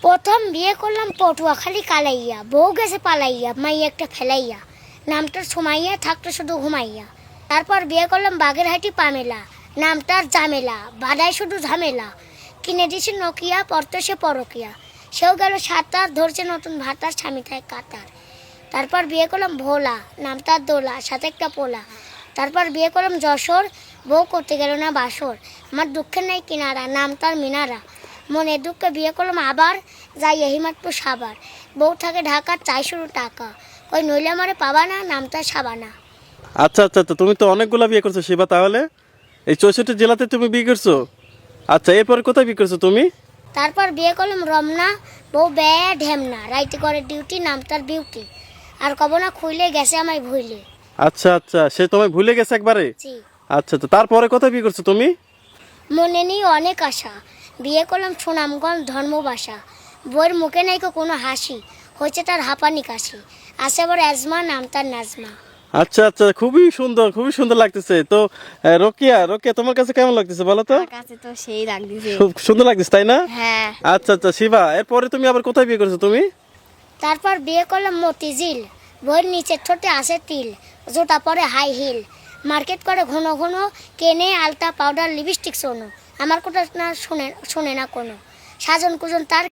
প্রথম বিয়ে করলাম পটুয়াখালী কালাইয়া, বউ গেছে পালাইয়া, মাইয়া একটা ফেলাইয়া, নামটার সুমাইয়া থাকতো শুধু ঘুমাইয়া। তারপর বিয়ে করলাম বাগেরহাটি পামেলা, নামটার জামেলা, বাদায় শুধু ঝামেলা। কিনে দিয়েছি নোকিয়া, পড়তো সে পরকিয়া, সেও গেল সাঁতার, ধরছে নতুন ভাতার, স্বামী থাকে কাতার। তারপর বিয়ে করলাম ভোলা, নামটার দোলা, সাথে একটা পোলা। তারপর বিয়ে করলাম যশোর, বউ করতে গেল না বাসর, আমার দুঃখের নাই কিনারা, নামটার মিনারা। মনে দুঃখে বিয়ে করলাম আবার, যাই হিমাতপুর সাবার, বউ থাকে ঢাকার, চাই শুরু টাকা, ওই নইলে আমারে পাবা না, নামটা সাবানা। আচ্ছা আচ্ছা আচ্ছা, তুমি তো অনেকগুলা বিয়ে করছো শিবা। তাহলে এই 64 জেলাতে তুমি বিয়ে করছো? আচ্ছা, এরপর কোথায় বিয়ে করছো তুমি? তারপর বিয়ে করলাম রমনা, বউ ব্যয় ঢেমনা, রাইতে করে ডিউটি, নামটার বিউটি, আর কব না খুইলে গেছে আমায় ভুইলে। আচ্ছা আচ্ছা, সে তোমায় ভুলে গেছে একবারে? জি। আচ্ছা আচ্ছা, তারপরে কোথায় বিয়ে করছো তুমি? মনে নেই অনেক আশা, বিয়ে করলাম সুনামগঞ্জ ধর্মবাসা, বউয়ের মুখে নাই কোনো হাসি, হয়েছে তার হাঁপানি কাশি, আছে আবার অ্যাজমা, নাম তার নাজমা। আচ্ছা আচ্ছা, খুবই সুন্দর লাগতেছে তো। রোকিয়া, রোকিয়া তোমার কাছে কেমন লাগতেছে বলো তো? আমার কাছে তো সেই লাগতেছে। খুব সুন্দর লাগতেছে, তাই না? হ্যাঁ। আচ্ছা আচ্ছা শিবা, এরপরে তুমি আবার কোথায় বিয়ে করছো তুমি? তারপর বিয়ে করলাম মতিঝিল, বইয়ের নিচের ঠোঁটে আসে তিল, জোটা পরে হাই হিল, মার্কেট করে ঘন ঘন, কেনে আলতা পাউডার লিপস্টিক সোনো, আমার কথা না শুনে না কোনো, সাজন কুজন তার